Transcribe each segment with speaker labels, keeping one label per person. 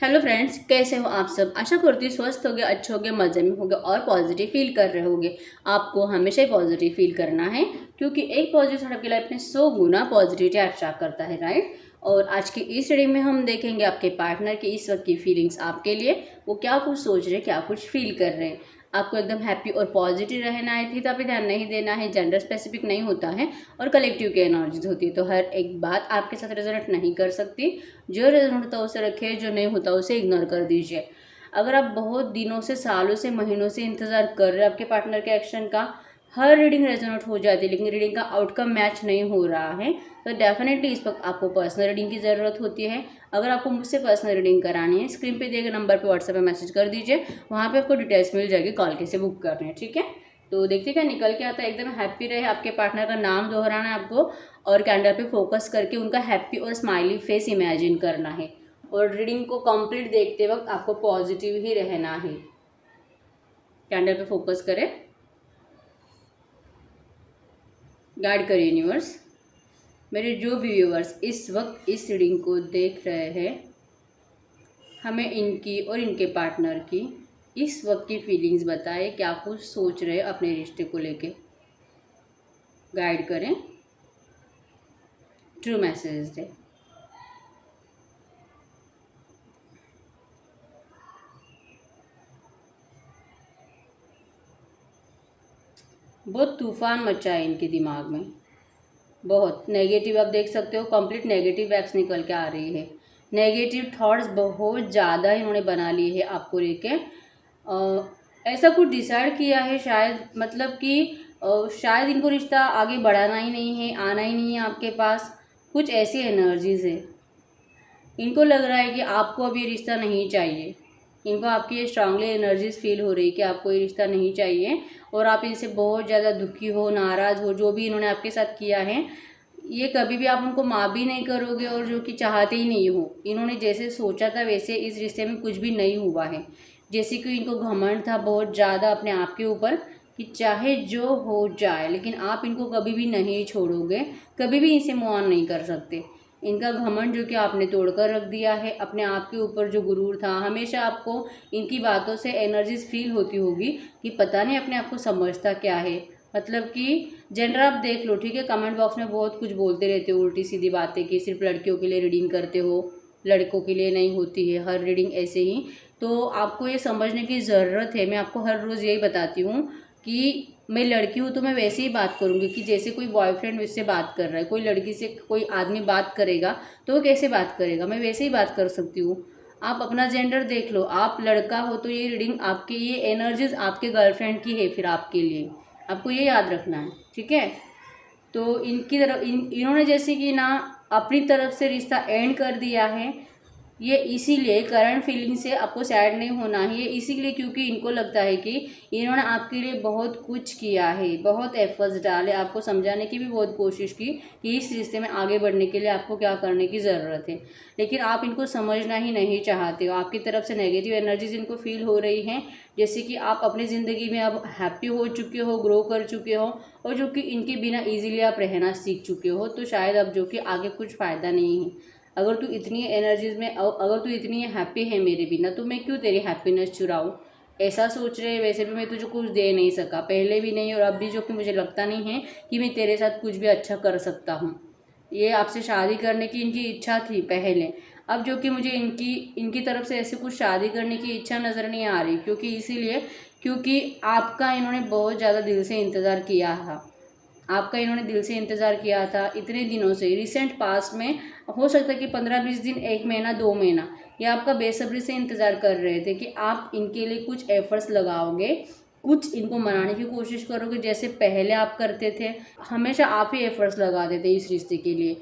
Speaker 1: Hello friends, कैसे हो आप सब। आशा करती हूँ स्वस्थ होगे, अच्छे होगे, मज़े में होगे और पॉजिटिव फील कर रहे होगे। आपको हमेशा ही पॉजिटिव फील करना है क्योंकि एक पॉजिटिव आपकी लाइफ में 100 गुना पॉजिटिविटी अट्रैक्ट करता है, राइट। और आज की इस रीडिंग में हम देखेंगे आपके पार्टनर की इस वक्त की फीलिंग्स आपके लिए, वो क्या कुछ सोच रहे हैं, क्या कुछ फील कर रहे हैं। आपको एकदम हैप्पी और पॉजिटिव रहना है तो पे ध्यान नहीं देना है। जेंडर स्पेसिफिक नहीं होता है और कलेक्टिव की एनर्जीज होती है, तो हर एक बात आपके साथ रेजोनेट नहीं कर सकती। जो रेजोनेट होता है उसे रखिए, जो नहीं होता उसे इग्नोर कर दीजिए। अगर आप बहुत दिनों से, सालों से, महीनों से इंतज़ार कर रहे हैं आपके पार्टनर के एक्शन का, हर रीडिंग रेजोनेट हो जाती है लेकिन रीडिंग का आउटकम मैच नहीं हो रहा है, तो डेफिनेटली इस वक्त आपको पर्सनल रीडिंग की ज़रूरत होती है। अगर आपको मुझसे पर्सनल रीडिंग करानी है, स्क्रीन पे दिए गए नंबर पे व्हाट्सएप पे मैसेज कर दीजिए, वहाँ पे आपको डिटेल्स मिल जाएगी, कॉल कैसे बुक करने हैं, ठीक है। तो देखते क्या निकल के आता है। एकदम हैप्पी रहे, आपके पार्टनर का नाम दोहराना है आपको और कैंडल पे फोकस करके उनका हैप्पी और स्माइली फेस इमेजिन करना है। और रीडिंग को कंप्लीट देखते वक्त आपको पॉजिटिव ही रहना है। कैंडल पे फोकस करें, गाइड करिए यूनिवर्स। मेरे जो भी व्यूअर्स इस वक्त इस रीडिंग को देख रहे हैं, हमें इनकी और इनके पार्टनर की इस वक्त की फीलिंग्स बताएं, क्या कुछ सोच रहे हैं अपने रिश्ते को लेके। गाइड करें, ट्रू मैसेज दें। बहुत तूफान मचा है इनके दिमाग में, बहुत नेगेटिव। आप देख सकते हो कंप्लीट नेगेटिव वैब्स निकल के आ रही है। नेगेटिव थॉट्स बहुत ज़्यादा इन्होंने बना लिए है आपको लेके। ऐसा कुछ डिसाइड किया है शायद, मतलब कि शायद इनको रिश्ता आगे बढ़ाना ही नहीं है, आना ही नहीं है आपके पास। कुछ ऐसी एनर्जीज है। इनको लग रहा है कि आपको अब ये रिश्ता नहीं चाहिए। इनको आपकी ये स्ट्रांगली एनर्जीज फील हो रही है कि आपको ये रिश्ता नहीं चाहिए और आप इनसे बहुत ज़्यादा दुखी हो, नाराज़ हो। जो भी इन्होंने आपके साथ किया है, ये कभी भी आप उनको माफ़ भी नहीं करोगे और जो कि चाहते ही नहीं हो। इन्होंने जैसे सोचा था वैसे इस रिश्ते में कुछ भी नहीं हुआ है। जैसे कि इनको घमंड था बहुत ज़्यादा अपने आप के ऊपर कि चाहे जो हो जाए लेकिन आप इनको कभी भी नहीं छोड़ोगे, कभी भी इनसे मूव ऑन नहीं कर सकते। इनका घमंड जो कि आपने तोड़कर रख दिया है। अपने आप के ऊपर जो गुरूर था, हमेशा आपको इनकी बातों से एनर्जीज फील होती होगी कि पता नहीं अपने आप को समझता क्या है। मतलब कि जेंडर आप देख लो, ठीक है। कमेंट बॉक्स में बहुत कुछ बोलते रहते हो उल्टी सीधी बातें कि सिर्फ लड़कियों के लिए रीडिंग करते हो, लड़कों के लिए नहीं होती है हर रीडिंग ऐसे ही। तो आपको ये समझने की ज़रूरत है। मैं आपको हर रोज़ यही बताती हूँ कि मैं लड़की हूँ तो मैं वैसे ही बात करूँगी कि जैसे कोई बॉयफ्रेंड उससे बात कर रहा है, कोई लड़की से कोई आदमी बात करेगा तो वो कैसे बात करेगा, मैं वैसे ही बात कर सकती हूँ। आप अपना जेंडर देख लो, आप लड़का हो तो ये रीडिंग आपके, ये एनर्जीज आपके गर्लफ्रेंड की है फिर आपके लिए। आपको ये याद रखना है, ठीक है। तो इनकी तरफ इन्होंने जैसे कि ना अपनी तरफ से रिश्ता एंड कर दिया है। ये इसीलिए करंट फीलिंग से आपको सैड नहीं होना है, ये इसीलिए क्योंकि इनको लगता है कि इन्होंने आपके लिए बहुत कुछ किया है, बहुत एफर्ट्स डाले, आपको समझाने की भी बहुत कोशिश की कि इस रिश्ते में आगे बढ़ने के लिए आपको क्या करने की ज़रूरत है। लेकिन आप इनको समझना ही नहीं चाहते हो। आपकी तरफ से नेगेटिव एनर्जीज इनको फील हो रही हैं, जैसे कि आप अपनी ज़िंदगी में अब हैप्पी हो चुके हो, ग्रो कर चुके हो और जो कि इनके बिना ईजिली आप रहना सीख चुके हो। तो शायद अब जो कि आगे कुछ फ़ायदा नहीं है। अगर तू इतनी एनर्जीज में, अगर तू इतनी हैप्पी है मेरे बिना, तो मैं क्यों तेरी हैप्पीनेस चुराऊँ। ऐसा सोच रहे हैं। वैसे भी मैं तुझे कुछ दे नहीं सका, पहले भी नहीं और अब भी, जो कि मुझे लगता नहीं है कि मैं तेरे साथ कुछ भी अच्छा कर सकता हूँ। ये आपसे शादी करने की इनकी इच्छा थी पहले, अब जो कि मुझे इनकी इनकी तरफ से ऐसे कुछ शादी करने की इच्छा नज़र नहीं आ रही, क्योंकि इसीलिए क्योंकि आपका इन्होंने बहुत ज़्यादा दिल से इंतज़ार किया था। आपका इन्होंने दिल से इंतज़ार किया था इतने दिनों से, रिसेंट पास्ट में। हो सकता है कि 15-20 दिन, 1 महीना, 2 महीना, ये आपका बेसब्री से इंतज़ार कर रहे थे कि आप इनके लिए कुछ एफर्ट्स लगाओगे, कुछ इनको मनाने की कोशिश करोगे जैसे पहले आप करते थे। हमेशा आप ही एफर्ट्स लगाते थे इस रिश्ते के लिए,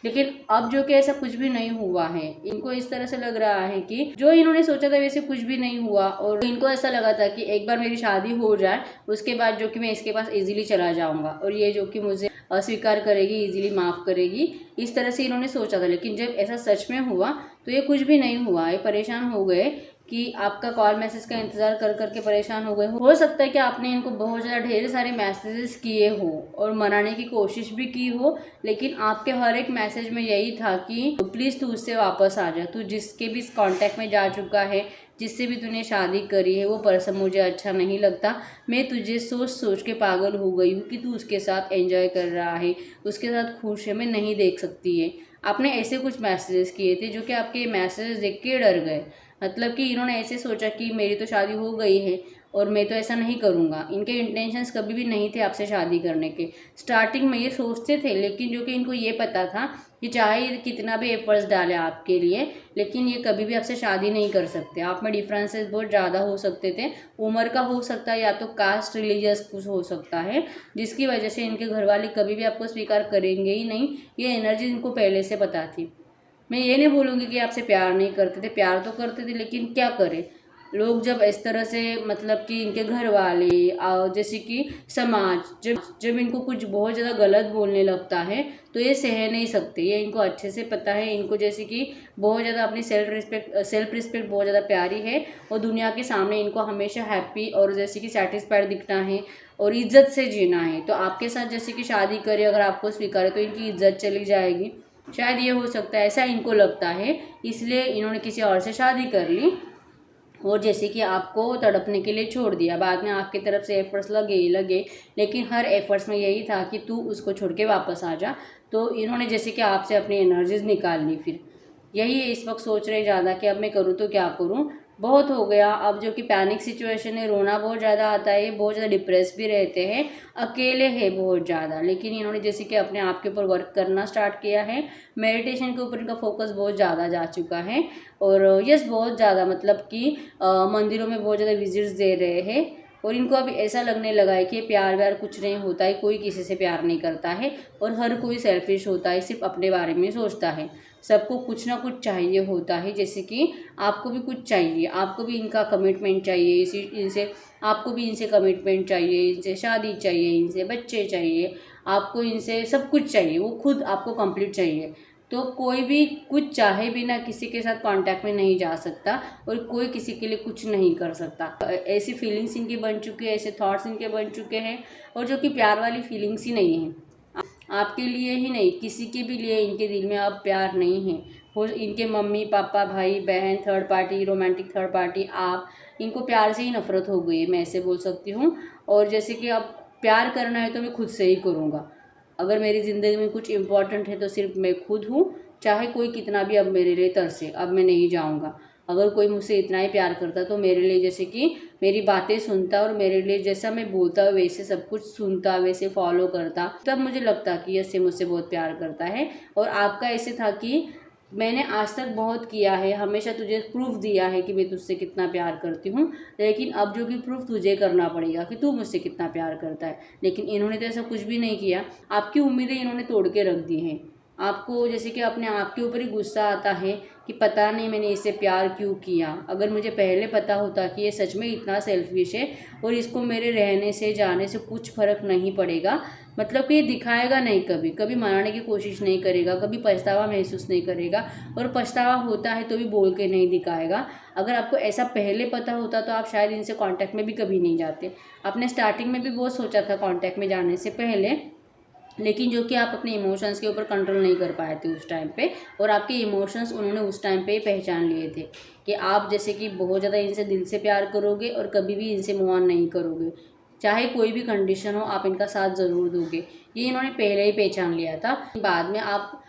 Speaker 1: लेकिन अब जो कि ऐसा कुछ भी नहीं हुआ है। इनको इस तरह से लग रहा है कि जो इन्होंने सोचा था वैसे कुछ भी नहीं हुआ और इनको ऐसा लगा था कि एक बार मेरी शादी हो जाए उसके बाद जो कि मैं इसके पास इजीली चला जाऊंगा और ये जो कि मुझे अस्वीकार करेगी, इजीली माफ़ करेगी, इस तरह से इन्होंने सोचा था। लेकिन जब ऐसा सच में हुआ तो ये कुछ भी नहीं हुआ। ये परेशान हो गए कि आपका कॉल मैसेज का इंतज़ार कर करके परेशान हो गए हो सकता है कि आपने इनको बहुत ज़्यादा ढेर सारे मैसेजेस किए हो और मनाने की कोशिश भी की हो, लेकिन आपके हर एक मैसेज में यही था कि प्लीज़ तू उससे वापस आ जा, तू जिसके भी कांटेक्ट में जा चुका है, जिससे भी तूने शादी करी है, वो पर्सन मुझे अच्छा नहीं लगता। मैं तुझे सोच सोच के पागल हो गई हूँ कि तू उसके साथ एंजॉय कर रहा है, उसके साथ खुश है, मैं नहीं देख सकती है। आपने ऐसे कुछ मैसेजेस किए थे जो कि आपके मैसेजेस देख के डर गए। मतलब कि इन्होंने ऐसे सोचा कि मेरी तो शादी हो गई है और मैं तो ऐसा नहीं करूँगा। इनके इंटेंशंस कभी भी नहीं थे आपसे शादी करने के। स्टार्टिंग में ये सोचते थे, लेकिन जो कि इनको ये पता था कि चाहे ये कितना भी एफर्ट्स डाले आपके लिए, लेकिन ये कभी भी आपसे शादी नहीं कर सकते। आप में डिफरेंसेस बहुत ज़्यादा हो सकते थे। उम्र का हो सकता है या तो कास्ट रिलीजियस कुछ हो सकता है, जिसकी वजह से इनके घर वाले कभी भी आपको स्वीकार करेंगे ही नहीं। ये एनर्जी इनको पहले से पता थी। मैं ये नहीं बोलूँगी कि आपसे प्यार नहीं करते थे, प्यार तो करते थे, लेकिन क्या करें, लोग जब इस तरह से मतलब कि इनके घर वाले जैसे कि समाज जब इनको कुछ बहुत ज़्यादा गलत बोलने लगता है तो ये सह नहीं सकते। ये इनको अच्छे से पता है। इनको जैसे कि बहुत ज़्यादा अपनी सेल्फ रिस्पेक्ट बहुत ज़्यादा प्यारी है और दुनिया के सामने इनको हमेशा हैप्पी और जैसे कि सेटिस्फाइड दिखना है और इज्जत से जीना है। तो आपके साथ जैसे कि शादी करे, अगर आपको स्वीकारे तो इनकी इज्जत चली जाएगी, शायद ये हो सकता है, ऐसा इनको लगता है। इसलिए इन्होंने किसी और से शादी कर ली और जैसे कि आपको तड़पने के लिए छोड़ दिया। बाद में आपकी तरफ से एफर्ट्स लगे, लेकिन हर एफर्ट्स में यही था कि तू उसको छोड़ के वापस आ जा। तो इन्होंने जैसे कि आपसे अपनी एनर्जीज निकाल ली। फिर यही इस वक्त सोच रहे ज़्यादा कि अब मैं करूँ तो क्या करूँ, बहुत हो गया। अब जो कि पैनिक सिचुएशन है, रोना बहुत ज़्यादा आता है, बहुत ज़्यादा डिप्रेस भी रहते हैं, अकेले हैं बहुत ज़्यादा। लेकिन इन्होंने जैसे कि अपने आप के ऊपर वर्क करना स्टार्ट किया है, मेडिटेशन के ऊपर इनका फोकस बहुत ज़्यादा जा चुका है और यस बहुत ज़्यादा मतलब कि मंदिरों में बहुत ज़्यादा विजिट्स दे रहे हैं। और इनको अभी ऐसा लगने लगा है कि प्यार व्यार कुछ नहीं होता है, कोई किसी से प्यार नहीं करता है और हर कोई सेल्फिश होता है, सिर्फ अपने बारे में सोचता है। सबको कुछ ना कुछ चाहिए होता है, जैसे कि आपको भी कुछ चाहिए, आपको भी इनका कमिटमेंट चाहिए, इनसे आपको भी इनसे कमिटमेंट चाहिए, इनसे शादी चाहिए, इनसे बच्चे चाहिए, आपको इनसे सब कुछ चाहिए, वो खुद आपको कंप्लीट चाहिए। तो कोई भी कुछ चाहे बिना किसी के साथ कांटेक्ट में नहीं जा सकता और कोई किसी के लिए कुछ नहीं कर सकता। ऐसी फीलिंग्स इनकी बन चुकी है, ऐसे थॉट्स इनके बन चुके हैं और जो कि प्यार वाली फीलिंग्स ही नहीं है। आपके लिए ही नहीं, किसी के भी लिए इनके दिल में अब प्यार नहीं है। हो इनके मम्मी पापा भाई बहन, third party, romantic third party, आप, इनको प्यार से ही नफरत हो गई है, मैं ऐसे बोल सकती हूँ। और जैसे कि अब प्यार करना है तो मैं खुद से ही करूँगा। अगर मेरी ज़िंदगी में कुछ इम्पोर्टेंट है तो सिर्फ मैं खुद हूँ, चाहे कोई कितना भी अब मेरे लिए तरसे, अब मैं नहीं जाऊँगा। अगर कोई मुझसे इतना ही प्यार करता तो मेरे लिए जैसे कि मेरी बातें सुनता और मेरे लिए जैसा मैं बोलता वैसे सब कुछ सुनता, वैसे फॉलो करता, तब मुझे लगता कि ये मुझसे बहुत प्यार करता है। और आपका ऐसे था कि मैंने आज तक बहुत किया है, हमेशा तुझे प्रूफ दिया है कि मैं तुझसे कितना प्यार करती हूँ, लेकिन अब जो कि प्रूफ तुझे करना पड़ेगा कि तू मुझसे कितना प्यार करता है। लेकिन इन्होंने तो ऐसा कुछ भी नहीं किया। आपकी उम्मीदें इन्होंने तोड़ के रख दी हैं। आपको जैसे कि अपने आप के ऊपर ही गुस्सा आता है कि पता नहीं मैंने इससे प्यार क्यों किया। अगर मुझे पहले पता होता कि ये सच में इतना सेल्फिश है और इसको मेरे रहने से जाने से कुछ फ़र्क नहीं पड़ेगा, मतलब कि ये दिखाएगा नहीं, कभी कभी मनाने की कोशिश नहीं करेगा, कभी पछतावा महसूस नहीं करेगा और पछतावा होता है तो भी बोल के नहीं दिखाएगा। अगर आपको ऐसा पहले पता होता तो आप शायद इनसे कांटेक्ट में भी कभी नहीं जाते। आपने स्टार्टिंग में भी बहुत सोचा था कांटेक्ट में जाने से पहले, लेकिन जो कि आप अपने इमोशंस के ऊपर कंट्रोल नहीं कर पाए थे उस टाइम पे, और आपके इमोशंस उन्होंने उस टाइम पे पहचान लिए थे कि आप जैसे कि बहुत ज़्यादा इनसे दिल से प्यार करोगे और कभी भी इनसे मूव ऑन नहीं करोगे, चाहे कोई भी कंडीशन हो आप इनका साथ ज़रूर दोगे। ये इन्होंने पहले ही पहचान लिया था। बाद में आप,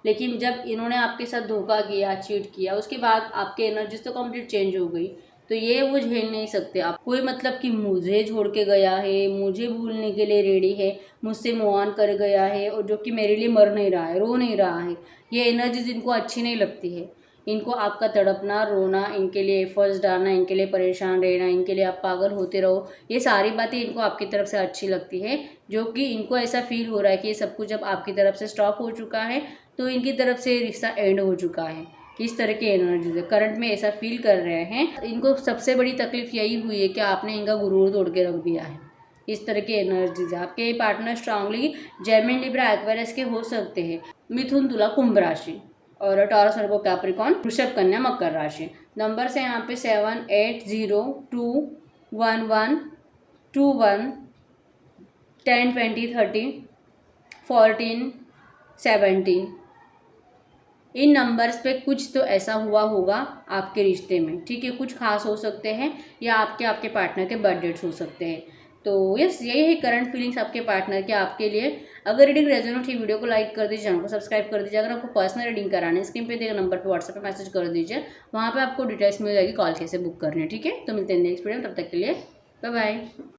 Speaker 1: लेकिन जब इन्होंने आपके साथ धोखा किया, चीट किया, उसके बाद आपकी एनर्जीज तो कंप्लीट चेंज हो गई। तो ये वो झेल नहीं सकते आप। कोई मतलब कि मुझे छोड़ के गया है, मुझे भूलने के लिए रेडी है, मुझसे मूव ऑन कर गया है और जो कि मेरे लिए मर नहीं रहा है, रो नहीं रहा है, ये एनर्जीज इनको अच्छी नहीं लगती है। इनको आपका तड़पना, रोना, इनके लिए एफर्ट्स डालना, इनके लिए परेशान रहना, इनके लिए आप पागल होते रहो, ये सारी बातें इनको आपकी तरफ से अच्छी लगती है। जो कि इनको ऐसा फील हो रहा है कि ये सब कुछ अब आपकी तरफ से स्टॉप हो चुका है, तो इनकी तरफ से रिश्ता एंड हो चुका है। किस तरह की एनर्जीज है करंट में ऐसा फील कर रहे हैं। इनको सबसे बड़ी तकलीफ यही हुई है कि आपने इनका गुरूर तोड़ के रख दिया है। इस तरह की एनर्जीज है। आपके partner strongly Gemini, Libra, Aquarius के हो सकते हैं। मिथुन, तुला, कुंभ राशि और टॉरस, वर्गो, कैप्रिकॉर्न, वृषभ, कन्या, मकर राशि। नंबर्स हैं यहाँ पे 7 8 0 2 1 1 2 1 10 20 30 14 17। इन नंबर्स पे कुछ तो ऐसा हुआ होगा आपके रिश्ते में, ठीक है। कुछ खास हो सकते हैं या आपके पार्टनर के बर्थ डेट्स हो सकते हैं। तो यस, यही है करंट फीलिंग्स आपके पार्टनर के आपके लिए। अगर रीडिंग रेजोनेट हुई वीडियो को लाइक कर दीजिए, चैनल को सब्सक्राइब कर दीजिए। अगर आपको पर्सनल रीडिंग कराना है, स्क्रीन पे दिए गए नंबर पर व्हाट्सएप पे मैसेज कर दीजिए, वहाँ पे आपको डिटेल्स मिल जाएगी कॉल कैसे बुक करनी है, ठीक है। तो मिलते हैं नेक्स्ट वीडियो में, तब तक के लिए बाय बाय।